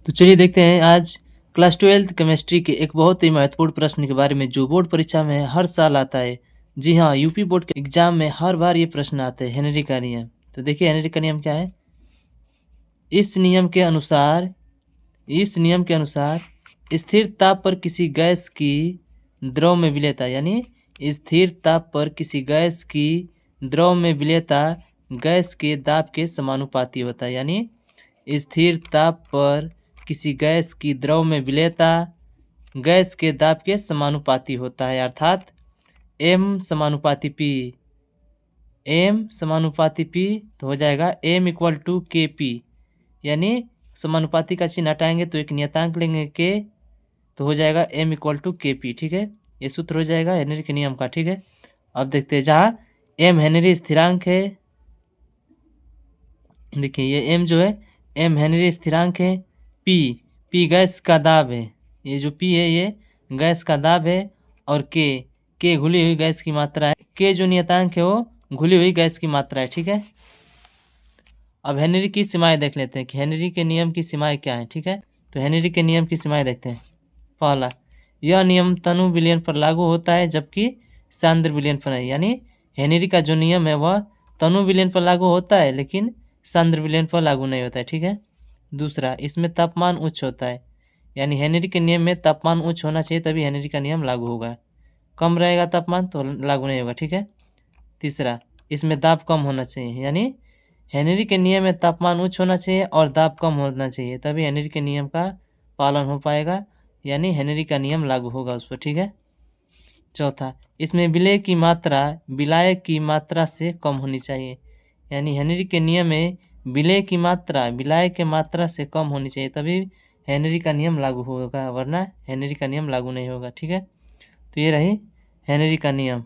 तो चलिए देखते हैं आज क्लास 12th केमिस्ट्री के एक बहुत ही महत्वपूर्ण प्रश्न के बारे में जो बोर्ड परीक्षा में हर साल आता है। जी हाँ, यूपी बोर्ड के एग्जाम में हर बार ये प्रश्न आता है, हेनरी का नियम। तो देखिए हेनरी का नियम क्या है। इस नियम के अनुसार स्थिर ताप पर किसी गैस की द्रव में विलेयता, यानी स्थिर ताप पर किसी गैस की द्रव में विलेयता गैस के दाब के समानुपाती होता है। यानी स्थिर ताप पर किसी गैस की द्रव में विलेयता गैस के दाब के समानुपाती होता है, अर्थात m समानुपाती p। m समानुपाती p तो हो जाएगा m इक्वल टू के पी, यानी समानुपाती का चिन्ह हटाएंगे तो एक नियतांक लेंगे k, तो हो जाएगा m इक्वल टू के पी। ठीक है, ये सूत्र हो जाएगा हेनरी के नियम का। ठीक है, अब देखते हैं, जहाँ m हेनरी स्थिरांक है, देखिए ये m जो है m हेनरी स्थिरांक है, p गैस का दाब है, ये जो p है ये गैस का दाब है, और k घुली हुई गैस की मात्रा है, k जो नियतांक है वो घुली हुई गैस की मात्रा है। ठीक है, अब हेनरी की सीमाएं देख लेते हैं कि हेनरी के नियम की सीमाएं क्या है। ठीक है, तो हेनरी के नियम की सीमाएं देखते हैं। पहला, यह नियम तनु विलयन पर लागू होता है जबकि सांद्र विलयन पर नहीं, यानी हेनरी का जो नियम है वह तनु विलयन पर लागू होता है लेकिन सांद्र विलयन पर लागू नहीं होता है। ठीक है, दूसरा, इसमें तापमान उच्च होता है, यानी हेनरी के नियम में तापमान उच्च होना चाहिए तभी हेनरी का नियम लागू होगा, कम रहेगा तापमान तो लागू नहीं होगा। ठीक है, तीसरा, इसमें दाब कम होना चाहिए, यानी हेनरी के नियम में तापमान उच्च होना चाहिए और दाब कम होना चाहिए तभी हेनरी के नियम का पालन हो पाएगा, यानी हेनरी का नियम लागू होगा उस पर। ठीक है, चौथा, इसमें विलय की मात्रा से कम होनी चाहिए, यानी हेनरी के नियम में विलय की मात्रा से कम होनी चाहिए तभी हेनरी का नियम लागू होगा, वरना हेनरी का नियम लागू नहीं होगा। ठीक है, तो ये रही हेनरी का नियम।